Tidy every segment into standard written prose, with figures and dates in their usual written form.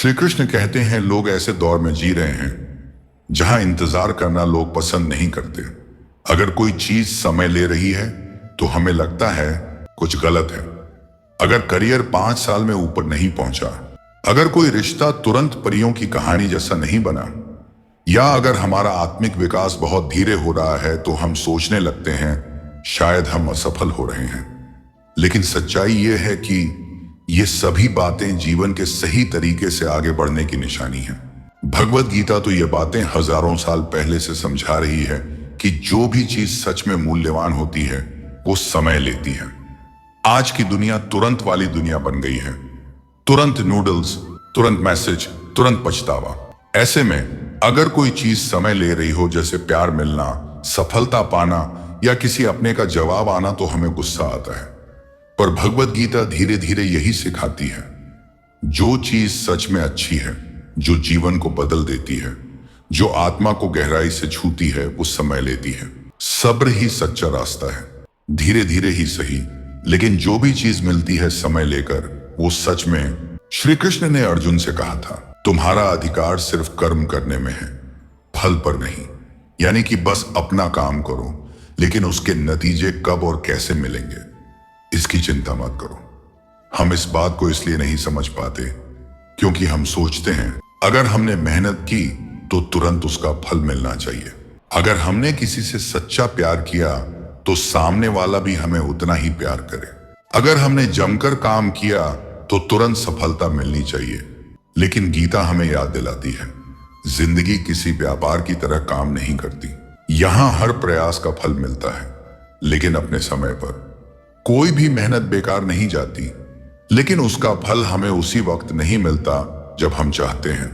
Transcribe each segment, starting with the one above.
श्री कृष्ण कहते हैं लोग ऐसे दौर में जी रहे हैं जहां इंतजार करना लोग पसंद नहीं करते। अगर कोई चीज समय ले रही है तो हमें लगता है कुछ गलत है। अगर करियर 5 साल में ऊपर नहीं पहुंचा, अगर कोई रिश्ता तुरंत परियों की कहानी जैसा नहीं बना, या अगर हमारा आत्मिक विकास बहुत धीरे हो रहा है तो हम सोचने लगते हैं शायद हम असफल हो रहे हैं। लेकिन सच्चाई यह है कि ये सभी बातें जीवन के सही तरीके से आगे बढ़ने की निशानी है। भगवत गीता तो ये बातें हजारों साल पहले से समझा रही है कि जो भी चीज सच में मूल्यवान होती है वो समय लेती है। आज की दुनिया तुरंत वाली दुनिया बन गई है। तुरंत नूडल्स, तुरंत मैसेज, तुरंत पछतावा। ऐसे में अगर कोई चीज समय ले रही हो, जैसे प्यार मिलना, सफलता पाना या किसी अपने का जवाब आना, तो हमें गुस्सा आता है। पर भगवत गीता धीरे धीरे यही सिखाती है, जो चीज सच में अच्छी है, जो जीवन को बदल देती है, जो आत्मा को गहराई से छूती है, वो समय लेती है। सब्र ही सच्चा रास्ता है, धीरे धीरे ही सही, लेकिन जो भी चीज मिलती है समय लेकर, वो सच में। श्री कृष्ण ने अर्जुन से कहा था, तुम्हारा अधिकार सिर्फ कर्म करने में है, फल पर नहीं। यानी कि बस अपना काम करो, लेकिन उसके नतीजे कब और कैसे मिलेंगे इसकी चिंता मत करो। हम इस बात को इसलिए नहीं समझ पाते क्योंकि हम सोचते हैं अगर हमने मेहनत की तो तुरंत उसका फल मिलना चाहिए। अगर हमने किसी से सच्चा प्यार किया तो सामने वाला भी हमें उतना ही प्यार करे। अगर हमने जमकर काम किया तो तुरंत सफलता मिलनी चाहिए। लेकिन गीता हमें याद दिलाती है, जिंदगी किसी व्यापार की तरह काम नहीं करती। यहां हर प्रयास का फल मिलता है, लेकिन अपने समय पर। कोई भी मेहनत बेकार नहीं जाती, लेकिन उसका फल हमें उसी वक्त नहीं मिलता जब हम चाहते हैं।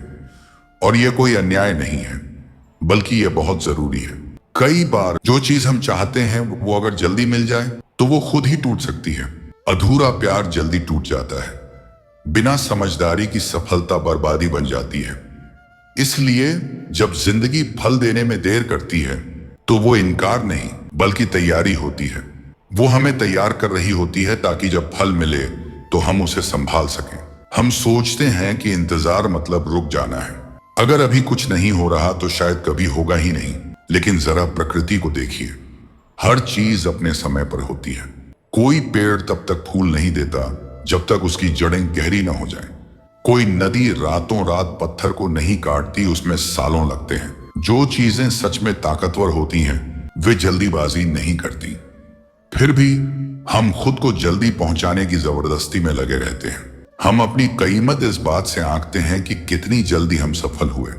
और यह कोई अन्याय नहीं है, बल्कि यह बहुत जरूरी है। कई बार जो चीज हम चाहते हैं वो अगर जल्दी मिल जाए तो वो खुद ही टूट सकती है। अधूरा प्यार जल्दी टूट जाता है, बिना समझदारी की सफलता बर्बादी बन जाती है। इसलिए जब जिंदगी फल देने में देर करती है तो वो इनकार नहीं बल्कि तैयारी होती है। वो हमें तैयार कर रही होती है ताकि जब फल मिले तो हम उसे संभाल सकें। हम सोचते हैं कि इंतजार मतलब रुक जाना है। अगर अभी कुछ नहीं हो रहा तो शायद कभी होगा ही नहीं। लेकिन जरा प्रकृति को देखिए, हर चीज अपने समय पर होती है। कोई पेड़ तब तक फूल नहीं देता जब तक उसकी जड़ें गहरी न हो जाएं। कोई नदी रातों रात पत्थर को नहीं काटती, उसमें सालों लगते हैं। जो चीजें सच में ताकतवर होती हैं वे जल्दीबाजी नहीं करती। फिर भी हम खुद को जल्दी पहुंचाने की जबरदस्ती में लगे रहते हैं। हम अपनी कीमत इस बात से आंकते हैं कि कितनी जल्दी हम सफल हुए।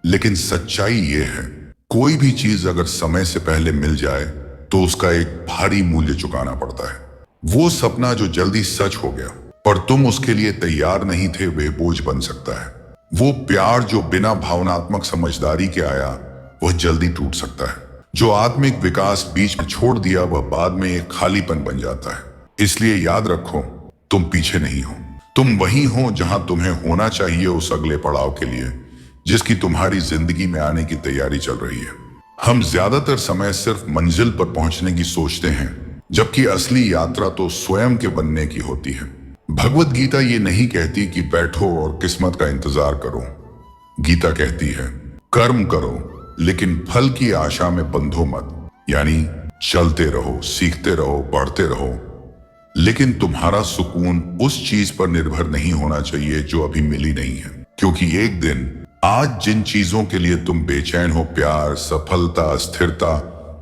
लेकिन सच्चाई ये है, कोई भी चीज अगर समय से पहले मिल जाए तो उसका एक भारी मूल्य चुकाना पड़ता है। वो सपना जो जल्दी सच हो गया पर तुम उसके लिए तैयार नहीं थे, वे बोझ बन सकता है। वो प्यार जो बिना भावनात्मक समझदारी के आया, वह जल्दी टूट सकता है। जो आत्मिक विकास बीच में छोड़ दिया, वह बाद में एक खालीपन बन जाता है। इसलिए याद रखो, तुम पीछे नहीं हो, तुम वहीं हो जहां तुम्हें होना चाहिए, उस अगले पड़ाव के लिए जिसकी तुम्हारी जिंदगी में आने की तैयारी चल रही है। हम ज्यादातर समय सिर्फ मंजिल पर पहुंचने की सोचते हैं, जबकि असली यात्रा तो स्वयं के बनने की होती है। भगवत गीता ये नहीं कहती कि बैठो और किस्मत का इंतजार करो। गीता कहती है, कर्म करो लेकिन फल की आशा में बंधो मत। यानी चलते रहो, सीखते रहो, बढ़ते रहो, लेकिन तुम्हारा सुकून उस चीज पर निर्भर नहीं होना चाहिए जो अभी मिली नहीं है। क्योंकि एक दिन आज जिन चीजों के लिए तुम बेचैन हो, प्यार, सफलता, स्थिरता,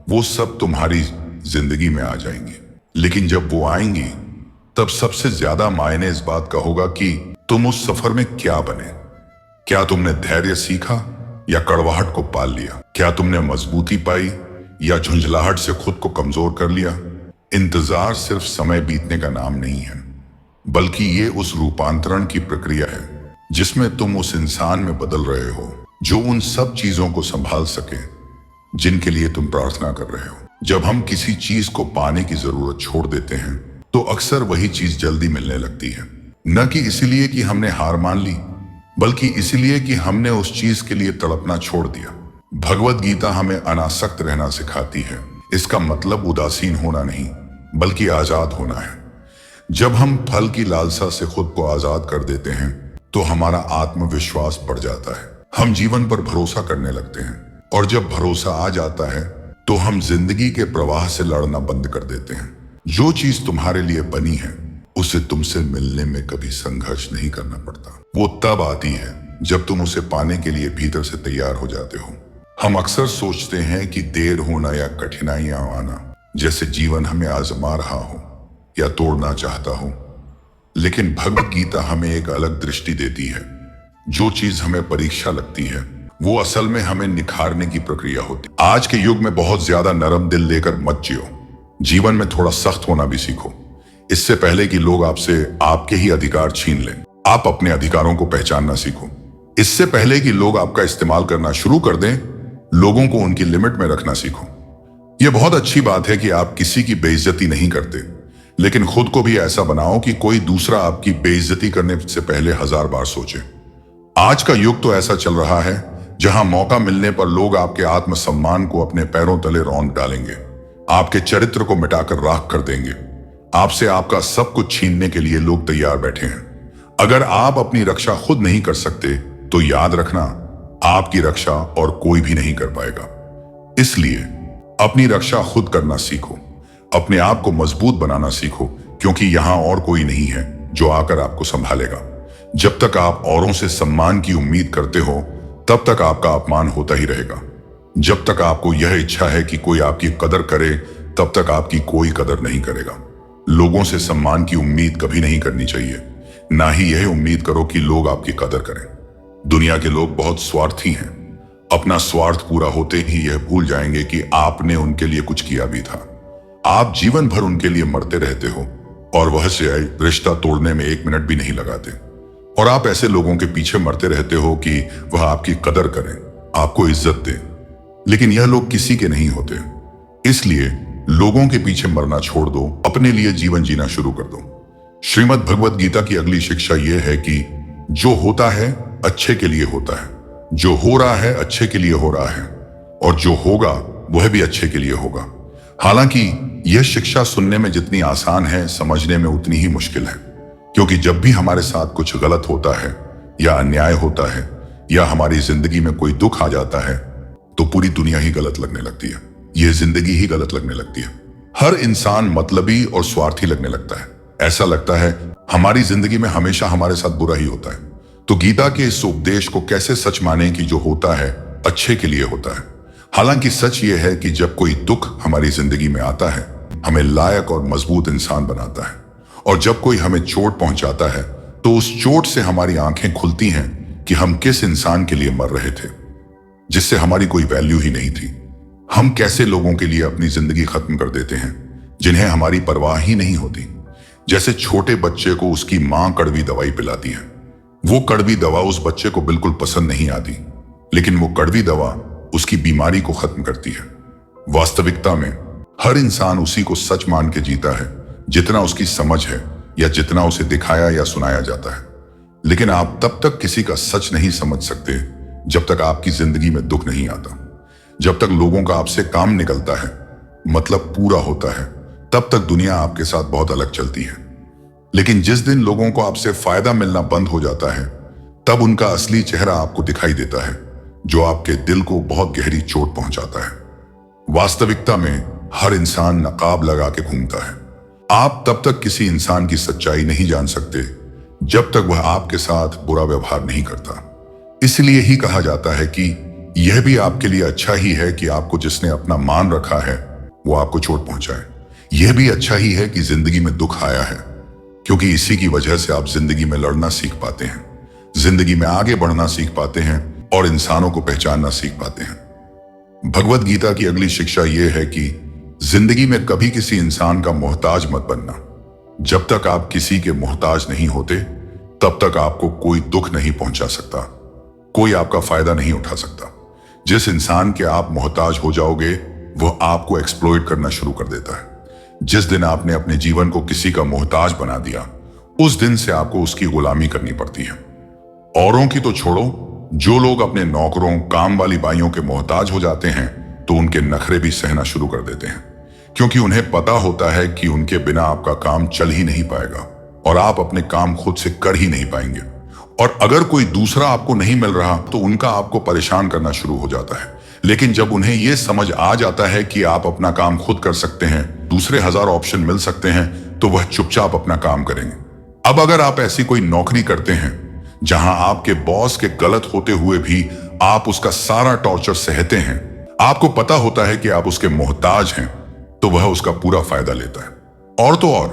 वो सब तुम्हारी जिंदगी में आ जाएंगी। लेकिन जब वो आएंगी तब सबसे ज्यादा मायने इस बात का होगा कि तुम उस सफर में क्या बने। क्या तुमने धैर्य सीखा या कड़वाहट को पाल लिया? क्या तुमने मजबूती पाई या झुंझलाहट से खुद को कमजोर कर लिया? इंतजार सिर्फ समय बीतने का नाम नहीं है, बल्कि ये उस रूपांतरण की प्रक्रिया है जिसमें तुम उस इंसान में बदल रहे हो जो उन सब चीजों को संभाल सके जिनके लिए तुम प्रार्थना कर रहे हो। जब हम किसी चीज को पाने की जरूरत छोड़ देते हैं तो अक्सर वही चीज जल्दी मिलने लगती है। न कि इसलिए कि हमने हार मान ली, बल्कि इसलिए कि हमने उस चीज के लिए तड़पना छोड़ दिया। भगवत गीता हमें अनासक्त रहना सिखाती है। इसका मतलब उदासीन होना नहीं, बल्कि आजाद होना है। जब हम फल की लालसा से खुद को आजाद कर देते हैं तो हमारा आत्मविश्वास बढ़ जाता है। हम जीवन पर भरोसा करने लगते हैं, और जब भरोसा आ जाता है तो हम जिंदगी के प्रवाह से लड़ना बंद कर देते हैं। जो चीज तुम्हारे लिए बनी है उसे तुमसे मिलने में कभी संघर्ष नहीं करना पड़ता। वो तब आती है जब तुम उसे पाने के लिए भीतर से तैयार हो जाते हो। हम अक्सर सोचते हैं कि देर होना या कठिनाइयां आना जैसे जीवन हमें आजमा रहा हो या तोड़ना चाहता हो, लेकिन भगवत गीता हमें एक अलग दृष्टि देती है। जो चीज हमें परीक्षा लगती है वो असल में हमें निखारने की प्रक्रिया होती है। आज के युग में बहुत ज्यादा नरम दिल लेकर मत जियो। जीवन में थोड़ा सख्त होना भी सीखो। इससे पहले कि लोग आपसे आपके ही अधिकार छीन लें, आप अपने अधिकारों को पहचानना सीखो। इससे पहले कि लोग आपका इस्तेमाल करना शुरू कर दें, लोगों को उनकी लिमिट में रखना सीखो। यह बहुत अच्छी बात है कि आप किसी की बेइज्जती नहीं करते, लेकिन खुद को भी ऐसा बनाओ कि कोई दूसरा आपकी बेइज्जती करने से पहले 1000 बार सोचे। आज का युग तो ऐसा चल रहा है जहां मौका मिलने पर लोग आपके आत्मसम्मान को अपने पैरों तले रौंद डालेंगे, आपके चरित्र को मिटाकर राख कर देंगे। आपसे आपका सब कुछ छीनने के लिए लोग तैयार बैठे हैं। अगर आप अपनी रक्षा खुद नहीं कर सकते तो याद रखना, आपकी रक्षा और कोई भी नहीं कर पाएगा। इसलिए अपनी रक्षा खुद करना सीखो, अपने आप को मजबूत बनाना सीखो, क्योंकि यहां और कोई नहीं है जो आकर आपको संभालेगा। जब तक आप औरों से सम्मान की उम्मीद करते हो तब तक आपका अपमान होता ही रहेगा। जब तक आपको यह इच्छा है कि कोई आपकी कदर करे तब तक आपकी कोई कदर नहीं करेगा। लोगों से सम्मान की उम्मीद कभी नहीं करनी चाहिए, ना ही यह उम्मीद करो कि लोग आपकी कदर करें। दुनिया के लोग बहुत स्वार्थी हैं। अपना स्वार्थ पूरा होते ही यह भूल जाएंगे कि आपने उनके लिए कुछ किया भी था। आप जीवन भर उनके लिए मरते रहते हो और वह से रिश्ता तोड़ने में 1 मिनट भी नहीं लगाते। और आप ऐसे लोगों के पीछे मरते रहते हो कि वह आपकी कदर करें, आपको इज्जत दें, लेकिन यह लोग किसी के नहीं होते। इसलिए लोगों के पीछे मरना छोड़ दो, अपने लिए जीवन जीना शुरू कर दो। श्रीमद् भगवत गीता की अगली शिक्षा यह है कि जो होता है अच्छे के लिए होता है, जो हो रहा है अच्छे के लिए हो रहा है, और जो होगा वह भी अच्छे के लिए होगा। हालांकि यह शिक्षा सुनने में जितनी आसान है, समझने में उतनी ही मुश्किल है, क्योंकि जब भी हमारे साथ कुछ गलत होता है या अन्याय होता है या हमारी जिंदगी में कोई दुख आ जाता है तो पूरी दुनिया ही गलत लगने लगती है। यह जिंदगी ही गलत लगने लगती है। हर इंसान मतलबी और स्वार्थी लगने लगता है। ऐसा लगता है हमारी जिंदगी में हमेशा हमारे साथ बुरा ही होता है। तो गीता के इस उपदेश को कैसे सच माने कि जो होता है अच्छे के लिए होता है। हालांकि सच यह है कि जब कोई दुख हमारी जिंदगी में आता है हमें लायक और मजबूत इंसान बनाता है, और जब कोई हमें चोट पहुंचाता है तो उस चोट से हमारी आंखें खुलती हैं कि हम किस इंसान के लिए मर रहे थे जिससे हमारी कोई वैल्यू ही नहीं थी। हम कैसे लोगों के लिए अपनी जिंदगी खत्म कर देते हैं जिन्हें हमारी परवाह ही नहीं होती। जैसे छोटे बच्चे को उसकी मां कड़वी दवाई पिलाती है। वो कड़वी दवा उस बच्चे को बिल्कुल पसंद नहीं आती, लेकिन वो कड़वी दवा उसकी बीमारी को खत्म करती है। वास्तविकता में हर इंसान उसी को सच मान के जीता है जितना उसकी समझ है या जितना उसे दिखाया या सुनाया जाता है। लेकिन आप तब तक किसी का सच नहीं समझ सकते जब तक आपकी जिंदगी में दुख नहीं आता। जब तक लोगों का आपसे काम निकलता है, मतलब पूरा होता है, तब तक दुनिया आपके साथ बहुत अलग चलती है। लेकिन जिस दिन लोगों को आपसे फायदा मिलना बंद हो जाता है तब उनका असली चेहरा आपको दिखाई देता है, जो आपके दिल को बहुत गहरी चोट पहुंचाता है। वास्तविकता में हर इंसान नकाब लगा के घूमता है। आप तब तक किसी इंसान की सच्चाई नहीं जान सकते जब तक वह आपके साथ बुरा व्यवहार नहीं करता। इसलिए ही कहा जाता है कि यह भी आपके लिए अच्छा ही है कि आपको जिसने अपना मान रखा है वो आपको चोट पहुंचाए। यह भी अच्छा ही है कि जिंदगी में दुख आया है, क्योंकि इसी की वजह से आप जिंदगी में लड़ना सीख पाते हैं, जिंदगी में आगे बढ़ना सीख पाते हैं और इंसानों को पहचानना सीख पाते हैं। भगवत गीता की अगली शिक्षा यह है कि जिंदगी में कभी किसी इंसान का मोहताज मत बनना। जब तक आप किसी के मोहताज नहीं होते तब तक आपको कोई दुख नहीं पहुंचा सकता, कोई आपका फायदा नहीं उठा सकता। जिस इंसान के आप मोहताज हो जाओगे वह आपको एक्सप्लॉइट करना शुरू कर देता है। जिस दिन आपने अपने जीवन को किसी का मोहताज बना दिया उस दिन से आपको उसकी गुलामी करनी पड़ती है। औरों की तो छोड़ो, जो लोग अपने नौकरों काम वाली बाइयों के मोहताज हो जाते हैं तो उनके नखरे भी सहना शुरू कर देते हैं, क्योंकि उन्हें पता होता है कि उनके बिना आपका काम चल ही नहीं पाएगा और आप अपने काम खुद से कर ही नहीं पाएंगे। और अगर कोई दूसरा आपको नहीं मिल रहा तो उनका आपको परेशान करना शुरू हो जाता है। लेकिन जब उन्हें यह समझ आ जाता है कि आप अपना काम खुद कर सकते हैं, दूसरे 1000 ऑप्शन मिल सकते हैं, तो वह चुपचाप अपना काम करेंगे। अब अगर आप ऐसी कोई नौकरी करते हैं जहां आपके बॉस के गलत होते हुए भी आप उसका सारा टॉर्चर सहते हैं, आपको पता होता है कि आप उसके मोहताज हैं, तो वह उसका पूरा फायदा लेता है। और तो और,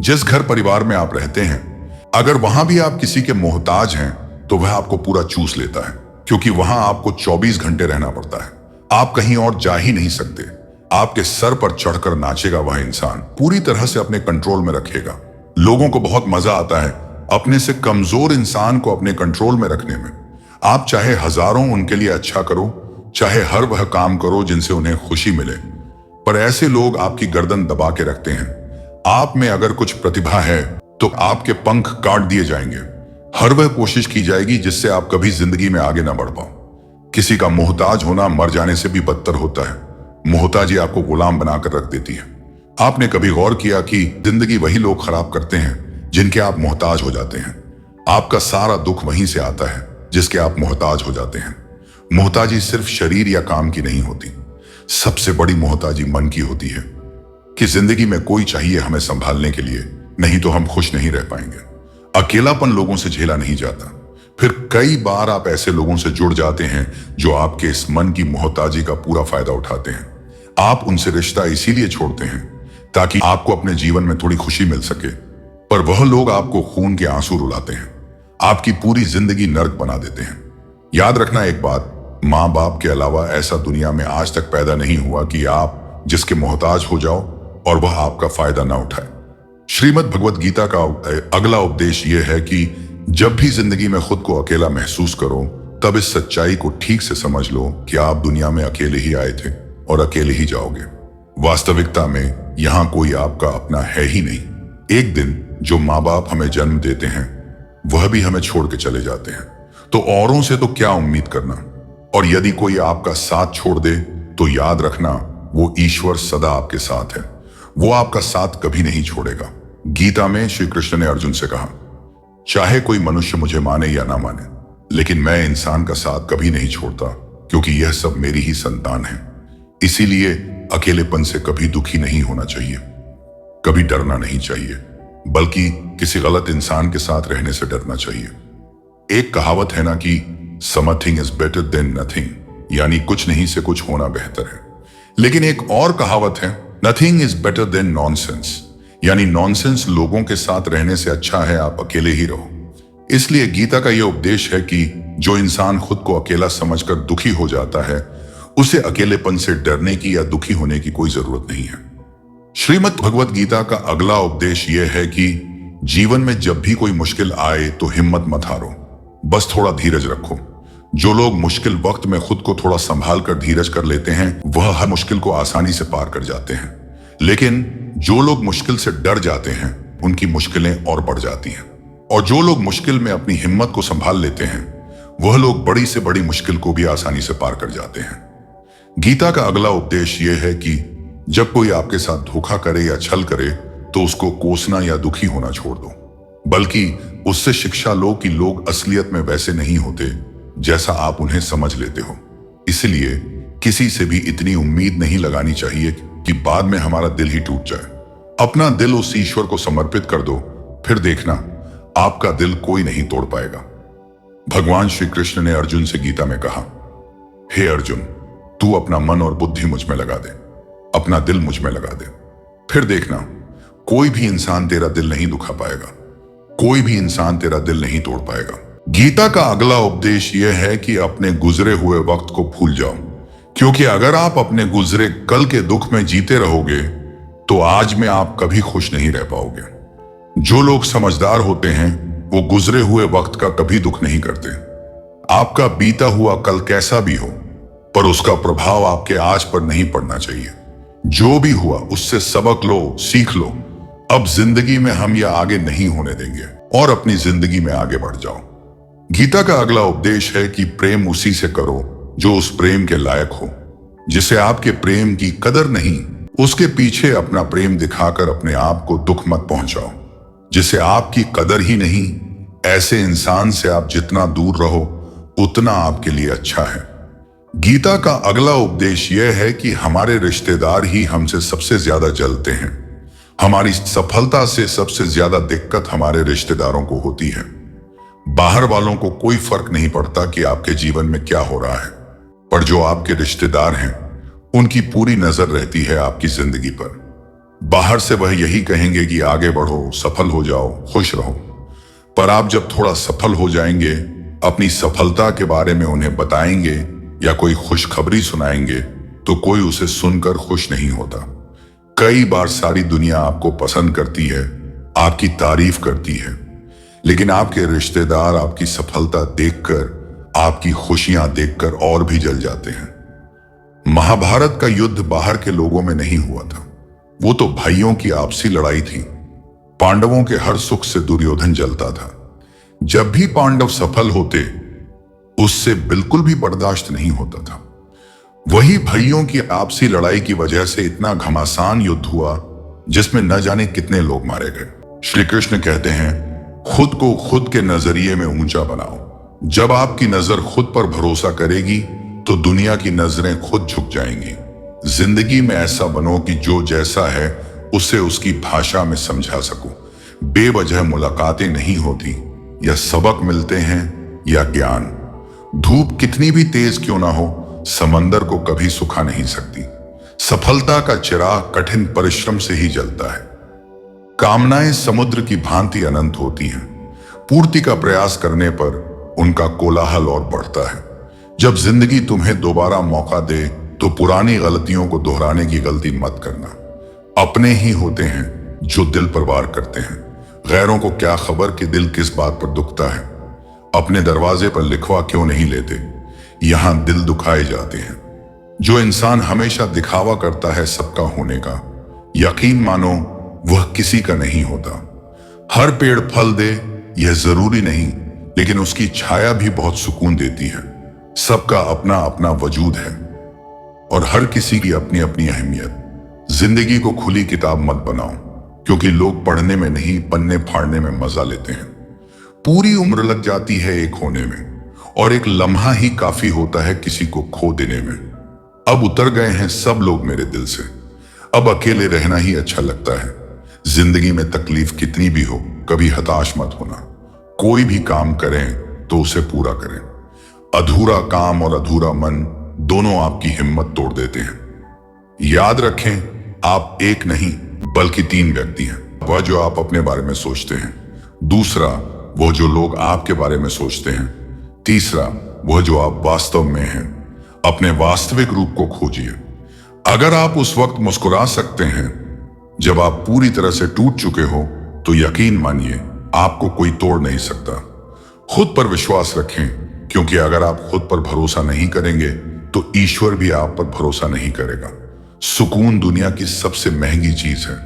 जिस घर परिवार में आप रहते हैं, अगर वहां भी आप किसी के मोहताज हैं, तो वह आपको पूरा चूस लेता है, क्योंकि वहां आपको 24 घंटे रहना पड़ता है। आप कहीं और जा ही नहीं सकते। आपके सर पर चढ़कर नाचेगा वह इंसान, पूरी तरह से अपने कंट्रोल में रखेगा। लोगों को बहुत मजा आता है अपने से कमजोर इंसान को अपने कंट्रोल में रखने में। आप चाहे हजारों उनके लिए अच्छा करो, चाहे हर वह काम करो जिनसे उन्हें खुशी मिले, पर ऐसे लोग आपकी गर्दन दबा के रखते हैं। आप में अगर कुछ प्रतिभा है तो आपके पंख काट दिए जाएंगे। हर वह कोशिश की जाएगी जिससे आप कभी जिंदगी में आगे ना बढ़ पाओ। किसी का मोहताज होना मर जाने से भी बदतर होता है। मोहताजी आपको गुलाम बनाकर रख देती है। आपने कभी गौर किया कि जिंदगी वही लोग खराब करते हैं जिनके आप मोहताज हो जाते हैं। आपका सारा दुख वहीं से आता है जिसके आप मोहताज हो जाते हैं। मोहताजी सिर्फ शरीर या काम की नहीं होती, सबसे बड़ी मोहताजी मन की होती है कि जिंदगी में कोई चाहिए हमें संभालने के लिए, नहीं तो हम खुश नहीं रह पाएंगे। अकेलापन लोगों से झेला नहीं जाता। फिर कई बार आप ऐसे लोगों से जुड़ जाते हैं जो आपके इस मन की मोहताजी का पूरा फायदा उठाते हैं। आप उनसे रिश्ता इसीलिए छोड़ते हैं ताकि आपको अपने जीवन में थोड़ी खुशी मिल सके, पर वह लोग आपको खून के आंसू रुलाते हैं, आपकी पूरी जिंदगी नर्क बना देते हैं। याद रखना एक बात, माँ बाप के अलावा ऐसा दुनिया में आज तक पैदा नहीं हुआ कि आप जिसके मोहताज हो जाओ और वह आपका फायदा ना उठाए। श्रीमद् भगवत गीता का अगला उपदेश यह है कि जब भी जिंदगी में खुद को अकेला महसूस करो, तब इस सच्चाई को ठीक से समझ लो कि आप दुनिया में अकेले ही आए थे और अकेले ही जाओगे। वास्तविकता में यहाँ कोई आपका अपना है ही नहीं। एक दिन जो माँ बाप हमें जन्म देते हैं वह भी हमें छोड़ के चले जाते हैं, तो औरों से तो क्या उम्मीद करना। और यदि कोई आपका साथ छोड़ दे तो याद रखना, वो ईश्वर सदा आपके साथ है। वो आपका साथ कभी नहीं छोड़ेगा। गीता में श्री कृष्ण ने अर्जुन से कहा, चाहे कोई मनुष्य मुझे माने या ना माने, लेकिन मैं इंसान का साथ कभी नहीं छोड़ता, क्योंकि यह सब मेरी ही संतान है। इसीलिए अकेलेपन से कभी दुखी नहीं होना चाहिए, कभी डरना नहीं चाहिए, बल्कि किसी गलत इंसान के साथ रहने से डरना चाहिए। एक कहावत है ना कि something is better than nothing, यानी कुछ नहीं से कुछ होना बेहतर है। लेकिन एक और कहावत है, nothing is better than nonsense, यानी नॉनसेंस लोगों के साथ रहने से अच्छा है आप अकेले ही रहो। इसलिए गीता का यह उपदेश है कि जो इंसान खुद को अकेला समझकर दुखी हो जाता है, उसे अकेलेपन से डरने की या दुखी होने की कोई जरूरत नहीं है। श्रीमद् भगवत गीता का अगला उपदेश यह है कि जीवन में जब भी कोई मुश्किल आए तो हिम्मत मत हारो, बस थोड़ा धीरज रखो। जो लोग मुश्किल वक्त में खुद को थोड़ा संभाल कर धीरज कर लेते हैं, वह हर मुश्किल को आसानी से पार कर जाते हैं। लेकिन जो लोग मुश्किल से डर जाते हैं, उनकी मुश्किलें और बढ़ जाती हैं। और जो लोग मुश्किल में अपनी हिम्मत को संभाल लेते हैं, वह लोग बड़ी से बड़ी मुश्किल को भी आसानी से पार कर जाते हैं। गीता का अगला उपदेश यह है कि जब कोई आपके साथ धोखा करे या छल करे तो उसको कोसना या दुखी होना छोड़ दो, बल्कि उससे शिक्षा लो कि लोग असलियत में वैसे नहीं होते जैसा आप उन्हें समझ लेते हो। इसलिए किसी से भी इतनी उम्मीद नहीं लगानी चाहिए कि बाद में हमारा दिल ही टूट जाए। अपना दिल उस ईश्वर को समर्पित कर दो, फिर देखना आपका दिल कोई नहीं तोड़ पाएगा। भगवान श्री कृष्ण ने अर्जुन से गीता में कहा, हे अर्जुन, तू अपना मन और बुद्धि मुझ में लगा दे, अपना दिल मुझ में लगा दे, फिर देखना कोई भी इंसान तेरा दिल नहीं दुखा पाएगा, कोई भी इंसान तेरा दिल नहीं तोड़ पाएगा। गीता का अगला उपदेश यह है कि अपने गुजरे हुए वक्त को भूल जाओ, क्योंकि अगर आप अपने गुजरे कल के दुख में जीते रहोगे तो आज में आप कभी खुश नहीं रह पाओगे। जो लोग समझदार होते हैं वो गुजरे हुए वक्त का कभी दुख नहीं करते। आपका बीता हुआ कल कैसा भी हो, पर उसका प्रभाव आपके आज पर नहीं पड़ना चाहिए। जो भी हुआ उससे सबक लो, सीख लो। अब जिंदगी में हम यह आगे नहीं होने देंगे और अपनी जिंदगी में आगे बढ़ जाओ। गीता का अगला उपदेश है कि प्रेम उसी से करो जो उस प्रेम के लायक हो। जिसे आपके प्रेम की कदर नहीं, उसके पीछे अपना प्रेम दिखाकर अपने आप को दुख मत पहुंचाओ। जिसे आपकी कदर ही नहीं, ऐसे इंसान से आप जितना दूर रहो उतना आपके लिए अच्छा है। गीता का अगला उपदेश यह है कि हमारे रिश्तेदार ही हमसे सबसे ज्यादा जलते हैं। हमारी सफलता से सबसे ज्यादा दिक्कत हमारे रिश्तेदारों को होती है। बाहर वालों को कोई फर्क नहीं पड़ता कि आपके जीवन में क्या हो रहा है, पर जो आपके रिश्तेदार हैं उनकी पूरी नजर रहती है आपकी जिंदगी पर। बाहर से वह यही कहेंगे कि आगे बढ़ो, सफल हो जाओ, खुश रहो, पर आप जब थोड़ा सफल हो जाएंगे, अपनी सफलता के बारे में उन्हें बताएंगे या कोई खुशखबरी सुनाएंगे तो कोई उसे सुनकर खुश नहीं होता। कई बार सारी दुनिया आपको पसंद करती है, आपकी तारीफ करती है, लेकिन आपके रिश्तेदार आपकी सफलता देखकर, आपकी खुशियां देखकर और भी जल जाते हैं। महाभारत का युद्ध बाहर के लोगों में नहीं हुआ था, वो तो भाइयों की आपसी लड़ाई थी। पांडवों के हर सुख से दुर्योधन जलता था। जब भी पांडव सफल होते उससे बिल्कुल भी बर्दाश्त नहीं होता था। वही भाइयों की आपसी लड़ाई की वजह से इतना घमासान युद्ध हुआ जिसमें न जाने कितने लोग मारे गए। श्री कृष्ण कहते हैं, खुद को खुद के नजरिए में ऊंचा बनाओ। जब आपकी नजर खुद पर भरोसा करेगी तो दुनिया की नजरें खुद झुक जाएंगी। जिंदगी में ऐसा बनो कि जो जैसा है उसे उसकी भाषा में समझा सको। बेवजह मुलाकातें नहीं होती, या सबक मिलते हैं या ज्ञान। धूप कितनी भी तेज क्यों ना हो, समंदर को कभी सुखा नहीं सकती। सफलता का चिराग कठिन परिश्रम से ही जलता है। कामनाएं समुद्र की भांति अनंत होती हैं। पूर्ति का प्रयास करने पर उनका कोलाहल और बढ़ता है। जब जिंदगी तुम्हें दोबारा मौका दे तो पुरानी गलतियों को दोहराने की गलती मत करना। अपने ही होते हैं जो दिल पर वार करते हैं। गैरों को क्या खबर कि दिल किस बात पर दुखता है। अपने दरवाजे पर लिखवा क्यों नहीं लेते, यहां दिल दुखाए जाते हैं। जो इंसान हमेशा दिखावा करता है सबका होने का, यकीन मानो वह किसी का नहीं होता। हर पेड़ फल दे यह जरूरी नहीं, लेकिन उसकी छाया भी बहुत सुकून देती है। सबका अपना अपना वजूद है और हर किसी की अपनी अपनी अहमियत। जिंदगी को खुली किताब मत बनाओ, क्योंकि लोग पढ़ने में नहीं पन्ने फाड़ने में मजा लेते हैं। पूरी उम्र लग जाती है एक होने में, और एक लम्हा ही काफी होता है किसी को खो देने में। अब उतर गए हैं सब लोग मेरे दिल से, अब अकेले रहना ही अच्छा लगता है। जिंदगी में तकलीफ कितनी भी हो, कभी हताश मत होना। कोई भी काम करें तो उसे पूरा करें। अधूरा काम और अधूरा मन दोनों आपकी हिम्मत तोड़ देते हैं। याद रखें, आप एक नहीं बल्कि 3 व्यक्ति हैं। वह जो आप अपने बारे में सोचते हैं, दूसरा वह जो लोग आपके बारे में सोचते हैं, तीसरा वह जो आप वास्तव में हैं। अपने वास्तविक रूप को खोजिए। अगर आप उस वक्त मुस्कुरा सकते हैं जब आप पूरी तरह से टूट चुके हो, तो यकीन मानिए आपको कोई तोड़ नहीं सकता। खुद पर विश्वास रखें, क्योंकि अगर आप खुद पर भरोसा नहीं करेंगे तो ईश्वर भी आप पर भरोसा नहीं करेगा। सुकून दुनिया की सबसे महंगी चीज है।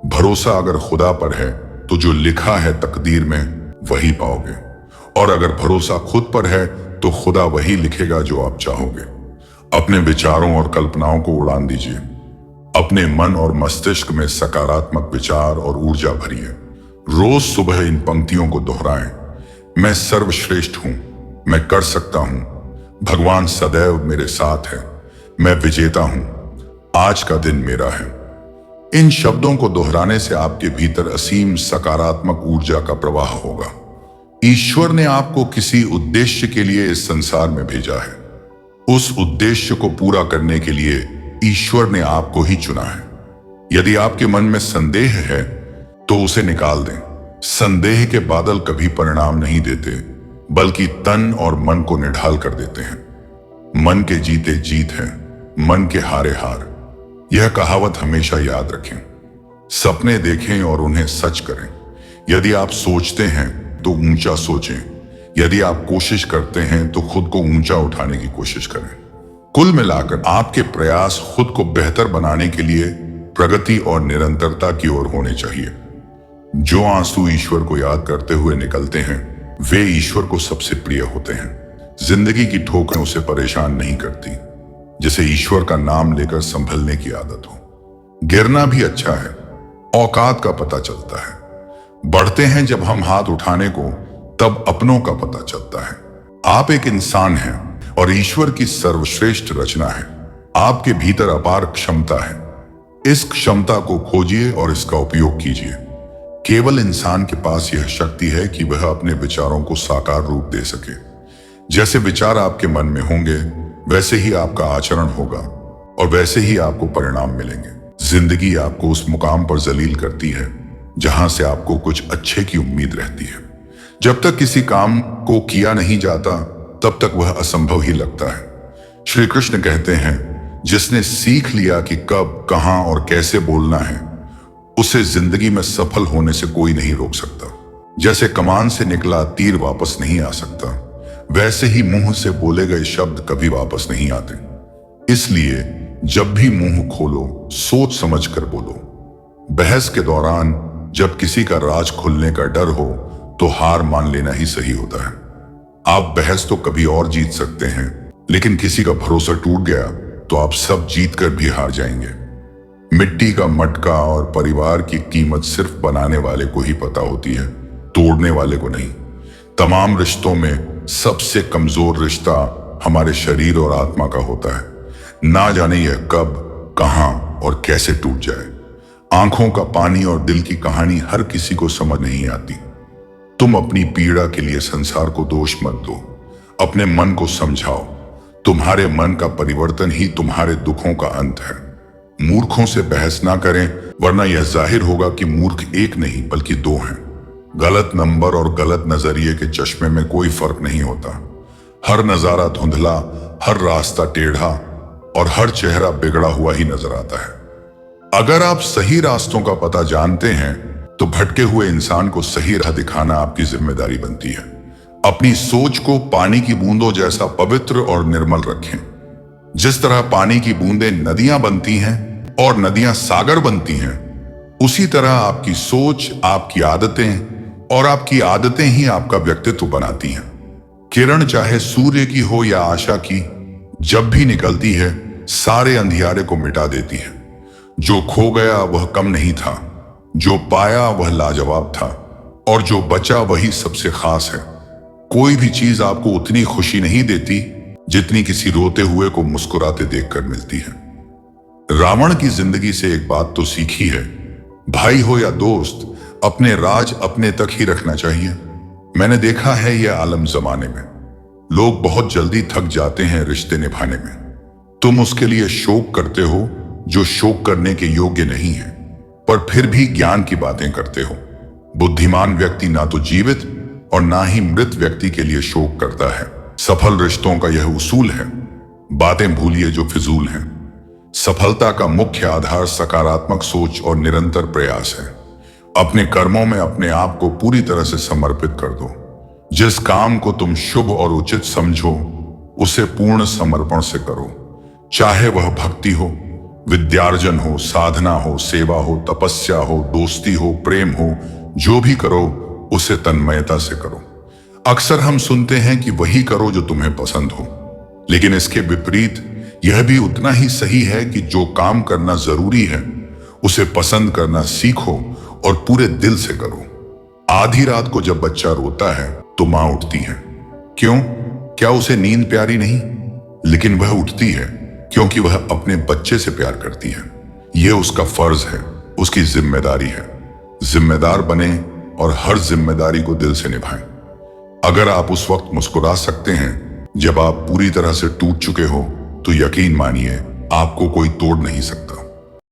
भरोसा अगर खुदा पर है तो जो लिखा है तकदीर में वही पाओगे, और अगर भरोसा खुद पर है तो खुदा वही लिखेगा जो आप चाहोगे। अपने विचारों और कल्पनाओं को उड़ान दीजिए। अपने मन और मस्तिष्क में सकारात्मक विचार और ऊर्जा भरिए। रोज सुबह इन पंक्तियों को दोहराएं। मैं सर्वश्रेष्ठ हूं, मैं कर सकता हूं, भगवान सदैव मेरे साथ है, मैं विजेता हूं, आज का दिन मेरा है। इन शब्दों को दोहराने से आपके भीतर असीम सकारात्मक ऊर्जा का प्रवाह होगा। ईश्वर ने आपको किसी उद्देश्य के लिए इस संसार में भेजा है। उस उद्देश्य को पूरा करने के लिए ईश्वर ने आपको ही चुना है। यदि आपके मन में संदेह है तो उसे निकाल दें। संदेह के बादल कभी परिणाम नहीं देते, बल्कि तन और मन को निढाल कर देते हैं। मन के जीते जीत है, मन के हारे हार। यह कहावत हमेशा याद रखें। सपने देखें और उन्हें सच करें। यदि आप सोचते हैं तो ऊंचा सोचें। यदि आप कोशिश करते हैं तो खुद को ऊंचा उठाने की कोशिश करें। कुल मिलाकर आपके प्रयास खुद को बेहतर बनाने के लिए प्रगति और निरंतरता की ओर होने चाहिए। जो आंसू ईश्वर को याद करते हुए निकलते हैं वे ईश्वर को सबसे प्रिय होते हैं। जिंदगी की ठोकरें उसे परेशान नहीं करती, जिसे ईश्वर का नाम लेकर संभलने की आदत हो। गिरना भी अच्छा है, औकात का पता चलता है। बढ़ते हैं जब हम हाथ उठाने को, तब अपनों का पता चलता है। आप एक इंसान हैं और ईश्वर की सर्वश्रेष्ठ रचना है। आपके भीतर अपार क्षमता है। इस क्षमता को खोजिए और इसका उपयोग कीजिए। केवल इंसान के पास यह शक्ति है कि वह अपने विचारों को साकार रूप दे सके। जैसे विचार आपके मन में होंगे वैसे ही आपका आचरण होगा और वैसे ही आपको परिणाम मिलेंगे। जिंदगी आपको उस मुकाम पर जलील करती है जहां से आपको कुछ अच्छे की उम्मीद रहती है। जब तक किसी काम को किया नहीं जाता तब तक वह असंभव ही लगता है। श्री कृष्ण कहते हैं, जिसने सीख लिया कि कब, कहां और कैसे बोलना है, उसे जिंदगी में सफल होने से कोई नहीं रोक सकता। जैसे कमान से निकला तीर वापस नहीं आ सकता, वैसे ही मुंह से बोले गए शब्द कभी वापस नहीं आते। इसलिए जब भी मुंह खोलो सोच समझ कर बोलो। बहस के दौरान जब किसी का राज खुलने का डर हो तो हार मान लेना ही सही होता है। आप बहस तो कभी और जीत सकते हैं, लेकिन किसी का भरोसा टूट गया तो आप सब जीत कर भी हार जाएंगे। मिट्टी का मटका और परिवार की कीमत सिर्फ बनाने वाले को ही पता होती है, तोड़ने वाले को नहीं। तमाम रिश्तों में सबसे कमजोर रिश्ता हमारे शरीर और आत्मा का होता है। ना जाने यह कब, कहां और कैसे टूट जाए। आंखों का पानी और दिल की कहानी हर किसी को समझ नहीं आती। तुम अपनी पीड़ा के लिए संसार को दोष मत दो, अपने मन को समझाओ। तुम्हारे मन का परिवर्तन ही तुम्हारे दुखों का अंत है। मूर्खों से बहस ना करें, वरना यह जाहिर होगा कि मूर्ख एक नहीं बल्कि दो हैं। गलत नंबर और गलत नजरिए के चश्मे में कोई फर्क नहीं होता। हर नजारा धुंधला, हर रास्ता टेढ़ा और हर चेहरा बिगड़ा हुआ ही नजर आता है। अगर आप सही रास्तों का पता जानते हैं तो भटके हुए इंसान को सही राह दिखाना आपकी जिम्मेदारी बनती है। अपनी सोच को पानी की बूंदों जैसा पवित्र और निर्मल रखें। जिस तरह पानी की बूंदें नदियां बनती हैं और नदियां सागर बनती हैं, उसी तरह आपकी सोच, आपकी आदतें और आपकी आदतें ही आपका व्यक्तित्व बनाती हैं। किरण चाहे सूर्य की हो या आशा की, जब भी निकलती है सारे अंधियारे को मिटा देती है। जो खो गया वह कम नहीं था, जो पाया वह लाजवाब था और जो बचा वही सबसे खास है। कोई भी चीज आपको उतनी खुशी नहीं देती जितनी किसी रोते हुए को मुस्कुराते देखकर मिलती है। रावण की जिंदगी से एक बात तो सीखी है, भाई हो या दोस्त, अपने राज अपने तक ही रखना चाहिए। मैंने देखा है यह आलम जमाने में लोग बहुत जल्दी थक जाते हैं रिश्ते निभाने में। तुम उसके लिए शोक करते हो जो शोक करने के योग्य नहीं है, पर फिर भी ज्ञान की बातें करते हो। बुद्धिमान व्यक्ति ना तो जीवित और ना ही मृत व्यक्ति के लिए शोक करता है। सफल रिश्तों का यह उसूल है, बातें भूलिए जो फिजूल हैं। सफलता का मुख्य आधार सकारात्मक सोच और निरंतर प्रयास है। अपने कर्मों में अपने आप को पूरी तरह से समर्पित कर दो। जिस काम को तुम शुभ और उचित समझो उसे पूर्ण समर्पण से करो। चाहे वह भक्ति हो, विद्यार्जन हो, साधना हो, सेवा हो, तपस्या हो, दोस्ती हो, प्रेम हो, जो भी करो उसे तन्मयता से करो। अक्सर हम सुनते हैं कि वही करो जो तुम्हें पसंद हो, लेकिन इसके विपरीत यह भी उतना ही सही है कि जो काम करना जरूरी है उसे पसंद करना सीखो और पूरे दिल से करो। आधी रात को जब बच्चा रोता है तो मां उठती है। क्यों? क्या उसे नींद प्यारी नहीं? लेकिन वह उठती है क्योंकि वह अपने बच्चे से प्यार करती है। यह उसका फर्ज है, उसकी जिम्मेदारी है। जिम्मेदार बने और हर जिम्मेदारी को दिल से निभाएं। अगर आप उस वक्त मुस्कुरा सकते हैं जब आप पूरी तरह से टूट चुके हो, तो यकीन मानिए आपको कोई तोड़ नहीं सकता।